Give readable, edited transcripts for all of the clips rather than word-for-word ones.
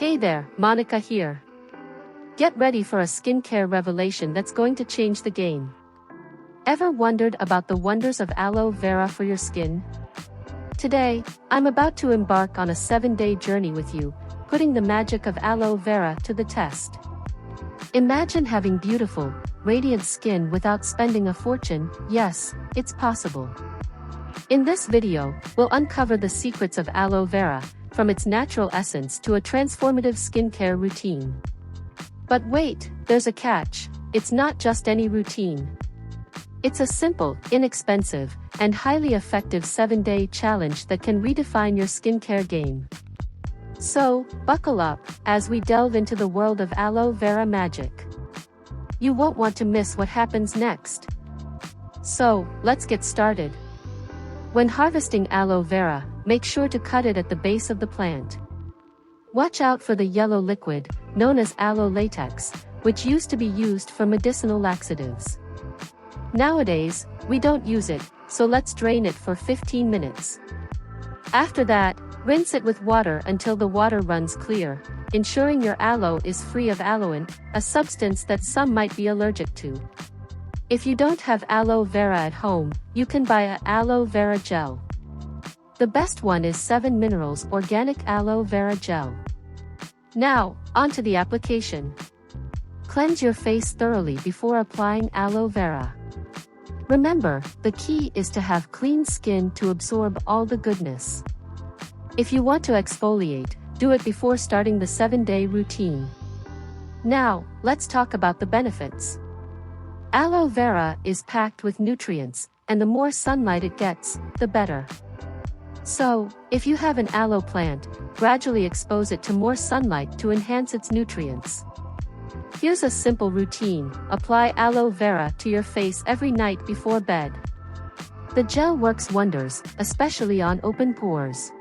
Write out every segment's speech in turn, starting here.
Hey there, Monica here. Get ready for a skincare revelation that's going to change the game. Ever wondered about the wonders of aloe vera for your skin? Today, I'm about to embark on a 7-day journey with you, putting the magic of aloe vera to the test. Imagine having beautiful, radiant skin without spending a fortune. Yes, it's possible. In this video, we'll uncover the secrets of aloe vera, from its natural essence to a transformative skincare routine. But wait, there's a catch. It's not just any routine. It's a simple, inexpensive, and highly effective 7-day challenge that can redefine your skincare game. So, buckle up, as we delve into the world of aloe vera magic. You won't want to miss what happens next. So, let's get started. When harvesting aloe vera, make sure to cut it at the base of the plant. Watch out for the yellow liquid, known as aloe latex, which used to be used for medicinal laxatives. Nowadays, we don't use it, so let's drain it for 15 minutes. After that, rinse it with water until the water runs clear, ensuring your aloe is free of aloin, a substance that some might be allergic to. If you don't have aloe vera at home, you can buy a aloe vera gel. The best one is 7 Minerals Organic Aloe Vera Gel. Now, onto the application. Cleanse your face thoroughly before applying aloe vera. Remember, the key is to have clean skin to absorb all the goodness. If you want to exfoliate, do it before starting the 7-day routine. Now, let's talk about the benefits. Aloe vera is packed with nutrients, and the more sunlight it gets, the better. So, if you have an aloe plant, gradually expose it to more sunlight to enhance its nutrients. Here's a simple routine: apply aloe vera to your face every night before bed. The gel works wonders, especially on open pores.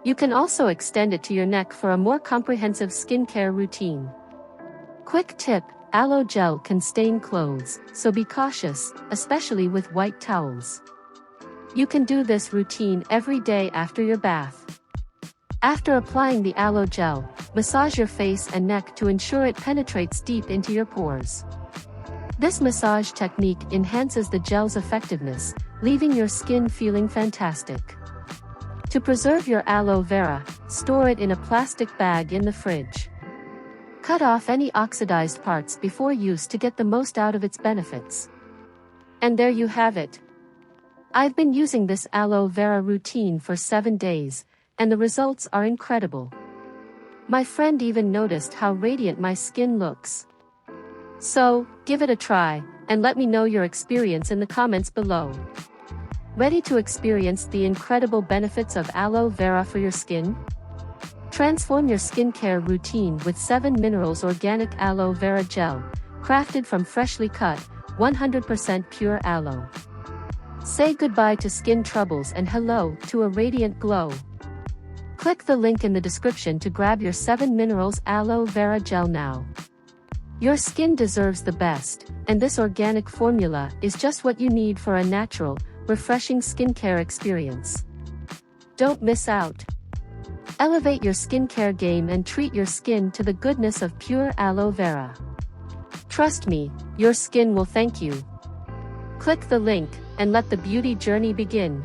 You can also extend it to your neck for a more comprehensive skincare routine. Quick tip: aloe gel can stain clothes, so be cautious, especially with white towels. You can do this routine every day after your bath. After applying the aloe gel, massage your face and neck to ensure it penetrates deep into your pores. This massage technique enhances the gel's effectiveness, leaving your skin feeling fantastic. To preserve your aloe vera, store it in a plastic bag in the fridge. Cut off any oxidized parts before use to get the most out of its benefits. And there you have it. I've been using this aloe vera routine for 7 days, and the results are incredible. My friend even noticed how radiant my skin looks. So, give it a try, and let me know your experience in the comments below. Ready to experience the incredible benefits of aloe vera for your skin? Transform your skincare routine with 7 Minerals Organic Aloe Vera Gel, crafted from freshly cut, 100% pure aloe. Say goodbye to skin troubles and hello to a radiant glow. Click the link in the description to grab your 7 Minerals Aloe Vera Gel now. Your skin deserves the best, and this organic formula is just what you need for a natural, refreshing skincare experience. Don't miss out. Elevate your skincare game and treat your skin to the goodness of pure aloe vera. Trust me, your skin will thank you. Click the link, and let the beauty journey begin.